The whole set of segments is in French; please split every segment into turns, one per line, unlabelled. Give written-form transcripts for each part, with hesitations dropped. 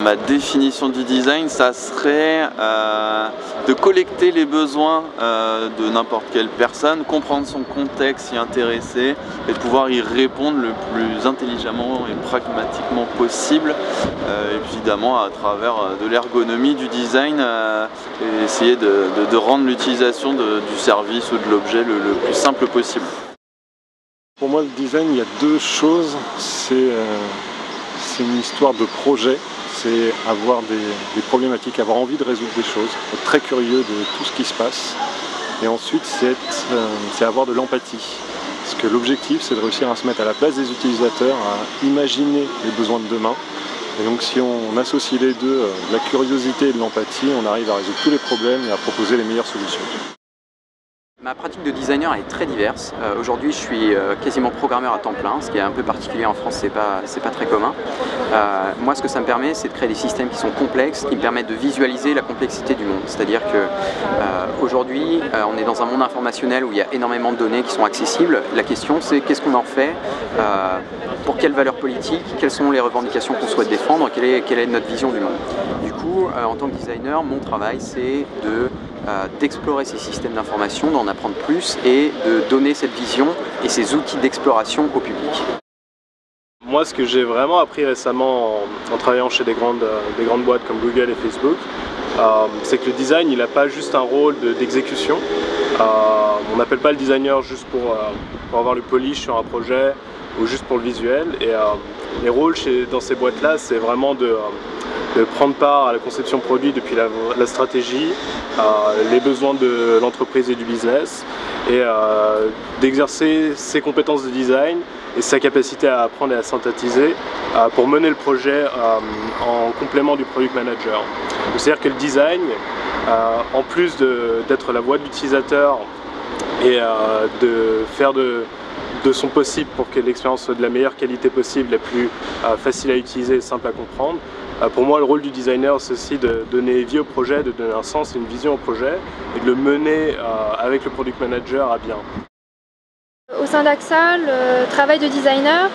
Ma définition du design, ça serait de collecter les besoins de n'importe quelle personne, comprendre son contexte, s'y intéresser et de pouvoir y répondre le plus intelligemment et pragmatiquement possible, évidemment à travers de l'ergonomie du design et essayer de rendre l'utilisation du service ou de l'objet le plus simple possible.
Pour moi, le design, il y a deux choses. C'est une histoire de projet, c'est avoir des problématiques, avoir envie de résoudre des choses, être très curieux de tout ce qui se passe. Et ensuite, c'est avoir de l'empathie. Parce que l'objectif, c'est de réussir à se mettre à la place des utilisateurs, à imaginer les besoins de demain. Et donc si on associe les deux, de la curiosité et de l'empathie, on arrive à résoudre tous les problèmes et à proposer les meilleures solutions.
Ma pratique de designer est très diverse. Aujourd'hui, je suis quasiment programmeur à temps plein, ce qui est un peu particulier en France, c'est pas très commun. Moi, ce que ça me permet, c'est de créer des systèmes qui sont complexes, qui me permettent de visualiser la complexité du monde. C'est-à-dire que aujourd'hui, on est dans un monde informationnel où il y a énormément de données qui sont accessibles. La question, c'est qu'est-ce qu'on en fait, pour quelle valeur politique, quelles sont les revendications qu'on souhaite défendre, quelle est notre vision du monde. Du coup, en tant que designer, mon travail, c'est d'explorer ces systèmes d'information, d'en apprendre plus et de donner cette vision et ces outils d'exploration au public.
Moi, ce que j'ai vraiment appris récemment en travaillant chez des grandes boîtes comme Google et Facebook, c'est que le design, il n'a pas juste un rôle d'exécution. On n'appelle pas le designer juste pour avoir le polish sur un projet ou juste pour le visuel. Et les rôles dans ces boîtes-là, c'est vraiment de prendre part à la conception produit depuis la stratégie, les besoins de l'entreprise et du business, et d'exercer ses compétences de design et sa capacité à apprendre et à synthétiser pour mener le projet en complément du product manager. C'est-à-dire que le design, en plus d'être la voix de l'utilisateur et de faire de son possible pour que l'expérience soit de la meilleure qualité possible, la plus facile à utiliser et simple à comprendre. Pour moi, le rôle du designer, c'est aussi de donner vie au projet, de donner un sens et une vision au projet et de le mener avec le product manager à bien.
Au sein d'AXA, le travail de designer,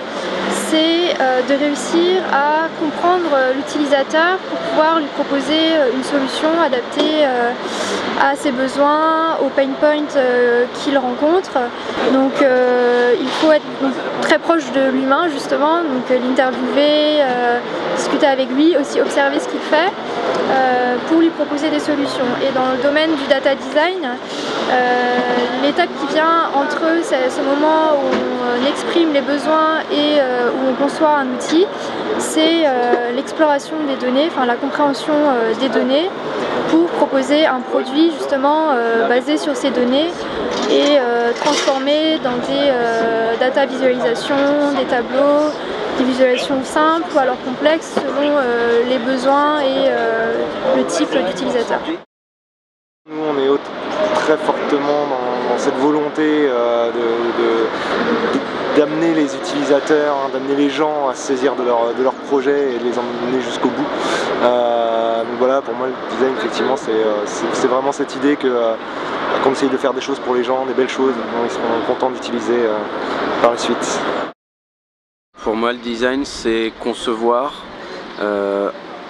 c'est de réussir à comprendre l'utilisateur pour pouvoir lui proposer une solution adaptée à ses besoins, aux pain points qu'il rencontre. Donc il faut être très proche de l'humain justement, donc l'interviewer, discuter avec lui, aussi observer ce qu'il fait pour lui proposer des solutions. Et dans le domaine du data design, l'étape qui vient entre ce moment où on exprime les besoins et où on conçoit un outil, c'est l'exploration des données, enfin la compréhension des données pour proposer un produit justement basé sur ces données et transformé dans des data visualisations, des tableaux, des visualisations simples ou alors complexes selon les besoins et le type d'utilisateur.
Nous, on est très fortement dans cette volonté d'amener les utilisateurs, d'amener les gens à se saisir de leur projet et de les emmener jusqu'au bout. Donc voilà, pour moi le design effectivement c'est vraiment cette idée qu'on essaye de faire des choses pour les gens, des belles choses, ils seront contents d'utiliser par la suite.
Pour moi le design c'est concevoir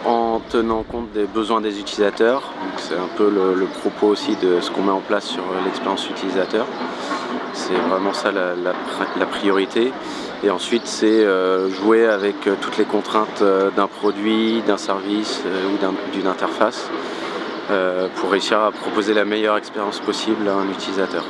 en tenant compte des besoins des utilisateurs. C'est un peu le propos aussi de ce qu'on met en place sur l'expérience utilisateur. C'est vraiment ça la priorité. Et ensuite c'est jouer avec toutes les contraintes d'un produit, d'un service ou d'une interface pour réussir à proposer la meilleure expérience possible à un utilisateur.